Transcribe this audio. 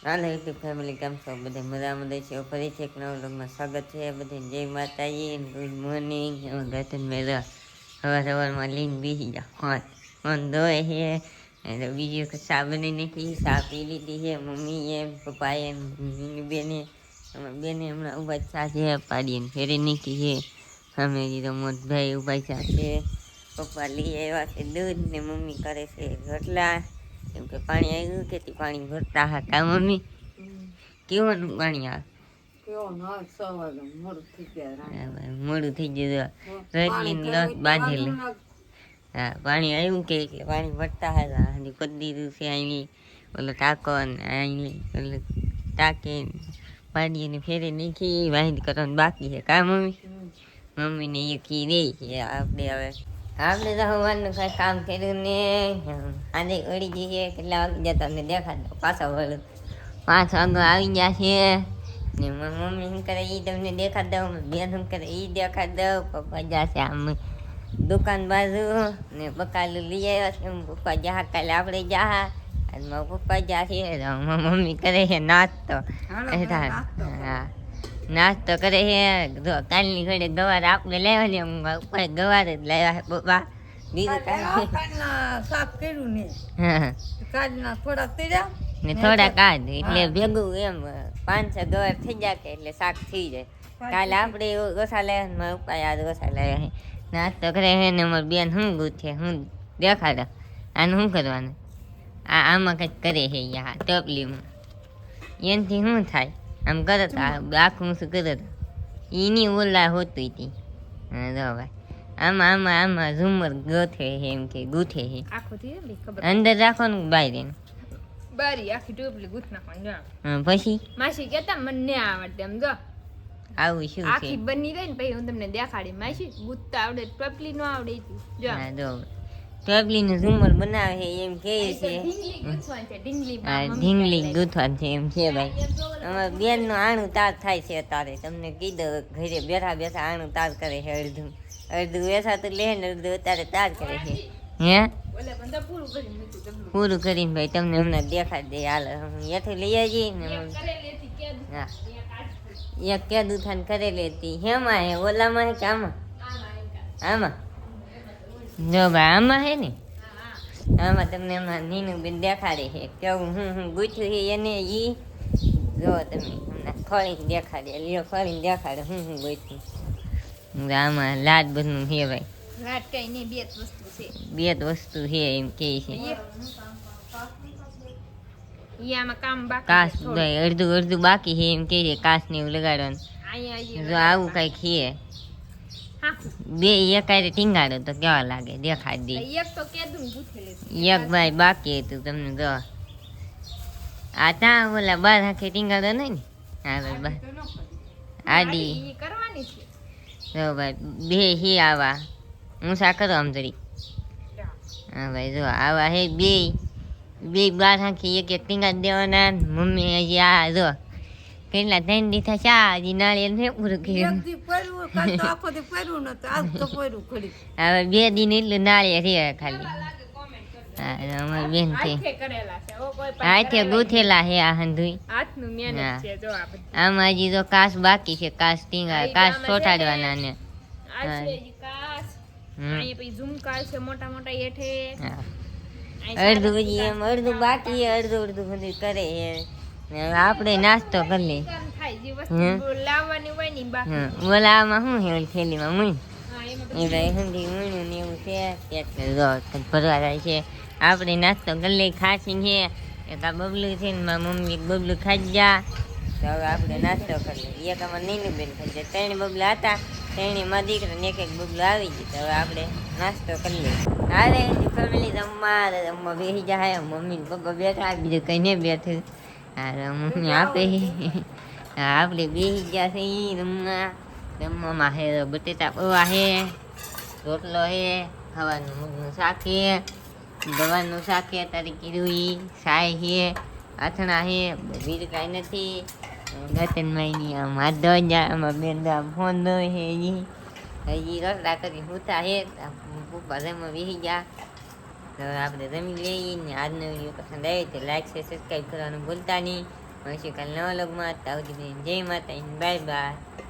હાલો YouTube family કેમ છો બધા મજામાં છે ફરીથી એક નવા વ્લોગમાં સ્વાગત છે બધાને જય માતાજી ગુડ મોર્નિંગ ગતન મેળા સવારમાં લીન બેસી જાઓ ફોન ધોય છે એટલે બીજું ચા બની નાખી ચા પી લીધી છે મમ્મીએ પપ્પાએ મમ્મીની બેને બેને હમણાં ઉભા ચા છે પાડીને ફેરી નીકળી છે સામે તો મોટભાઈ ઉભા ચા છે પપ્પા લઈ આવ્યા છે દૂધ ને મમ્મી કરે છે રોટલા કેમ કે પાણી આવ્યું કે પાણી ભરતા હતા મમ્મી કેવાનું પાણી આવે મોડું થઈ ગયું રોટલી લોટ બાંધી લે હા પાણી આવ્યું કે એટલે પાણી ભરતા હતા હજી પડી દીધું છે અહીં ઓલો ટાંકો ને અહીં ઓલો ટાંકે પાડીને ફેરી નાખી વાહિંદ કરવાનું બાકી છે કા મમ્મી મમ્મીને એ કી દે છે આપણે હવે આપણે તો હવાનું કઈ કામ કર્યું ને આજે અડી જઈએ કેટલા વાગે જતા તમને દેખાડો પાછા વળું 5 વાગે આવી ગયા છે ને મમ્મી શું કરે એ તમને દેખાડ દઉં બેન શું કરે એ દેખાડ દઉં પપ્પા જશે આમ દુકાન બાજુ ને બકાલું લઈ આવ્યા છે પપ્પા જા કાલે આપણે જા અને મારા પપ્પા જશે મમ્મી કરે છે નાસ્તો હા નાસ્તો કરે છે જો કાલની ઘડે ગવાર આપણે લેવાની ઉપર ગવાર જ લાવ્યા છે પપ્પા બીજું શાક કર્યું ને કાલના થોડાક તળ્યા ને થોડા કાઢ એટલે ભેગું એમ 5-6 ગવાર થઈ જાય કે એટલે શાક થઈ જાય કાલે આપણે ઓછા લાવ્યા મારા પપ્પા યાદ ઓછા લાવ્યા નાસ્તો કરે છે ને અમારી બેન શું ગૂંથે હું દેખાડો આને શું કરવાનું આમાં કંઈક કરે છે યા ટપલીમાં એનાથી શું થાય આમ કરત આખું શું કરત એની ઓલા હોતું હતી હા જો ભાઈ આમાં ઝુમર ગોથે છે એમ કે ગૂંથે છે અંદર રાખો ને બહાર એનું બારી આખી ટોપલી ગુથ નાખવાની પછી માસી કેતા મને આવડે એમ જો આવું શું છે આખી બની રહી ને પછી હું તમને દેખાડી માસી ગુથતા આવડે ટોપલી નો આવડે જો હા જો ટોપલી નું ઝુમર બનાવે છે એમ કે છે ઢીંગલી ગુથવાનું છે એમ છે ભાઈ અમારા બેન નું આણું તાર થાય છે અત્યારે તમને કીધું ઘરે બેઠા બેઠા આણું તાર કરે છે અડધું વેસાતું લે ને અડધું અત્યારે તાર કરે છે હે પૂરું કરીને ભાઈ તમને હમણાં દેખાડ દે હાલ એથી લઈ આવજે ને હા એક કેદું થાન કરેલી હતી હેમાં હે ઓલામાં હે કે આમાં જો ભાઈ આમાં હે ને આમાં તમને હમણાં નીનું બેન દેખાડે છે કેવું હું ગૂંથ્યું છે એને ઈ જો તમે હમણાં ફળીને દેખાડે લ્યો ફળીને દેખાડે હું ગૂંથ્યું આમાં લાડ બધું છે ભાઈ રાત કઈ નહીં બે વસ્તુ છે એમ કે છે યામાં કામ બાકી કાસ ભાઈ અડધું બાકી છે એમ કે છે કાસ ને એવું લગાડવાનું જો આવું કઈક છે બે એકારે ટીંગાડો તો કેવા લાગે દેખાડ દે એક તો કેદું ગુથેલી એક ભાઈ બાકી હતું તમને જો આ ત્યાં ઓલા બાર આખે ટીંગાડો નહીં ને હા ભાઈ આડી કરવાની છે જો ભાઈ બે હે આવા હું સા કરો આમ જરી હા ભાઈ જો આવા હે બે બાર આખી એક ટીંગા દેવાના મમ્મી હજી આ જો કેટલા 3 દી થયા હજી નાળિયેર ને પૂરું કર્યું હવે 2 દિન એટલું નાળિયેર છે ખાલી હા અમારી બેન છે હાથે ગૂંથેલા હે આ હંધુઈ આમાં હજી તો કાસ બાકી છે કાસ ટીંગા કાસ ચોટાડવાના ને અડધું હજી એમ અડધું બાકી અડધું બધું કરે આપણે નાસ્તો કરી લઈએ ઓલામાં શું છે ઓલી થેલીમાં મૂઈ એ ભાઈ હંધી મૂણ્યું ને એવું છે ભરવા જાય છે આપણે નાસ્તો કરી લઈએ ખાસી છે એક આ બબલું છે ને મારા મમ્મી બબલું ખાઈ જા તો હવે આપણે નાસ્તો કરી લઈએ એક અમારે નીનું બેન ખાઈ જાય 3 બબલા હતા 3 માં દીકરા ને એક બબલું આવી ગયું તો હવે આપણે નાસ્તો કરી લઈએ હારે ફેમિલી જમવા બેસી જાય મમ્મી ને પપ્પા બેઠા બીજું કઈ નહીં બેઠું હા મમ્મી આપે આપણે બેસી ગયા છે રમવામાં હે બટેટા પૌવા હે રોટલો હે ખાવાનું મગનું શાક હે ગવાનું શાક હે તારી કીધું સાય હે આથણા હે બીજું કાંઈ નથી ગતનભાઈની આમ હાથ ધોઈ જાય આમાં બેન ફોન ધોઈ હે હજી રોટલા કરી હુતા હે પપ્પા જમવા બેસી ગયા તો આપણે રમી લઈએ ને આજનો વિડીયો પસંદ આવે તો લાઈક છે સબસ્ક્રાઈબ કરવાનું ભૂલતા નહીં મળશું કાલે નવા લોગમાં. ત્યાં સુધી બધાને જય માતાજી, બાય બાય.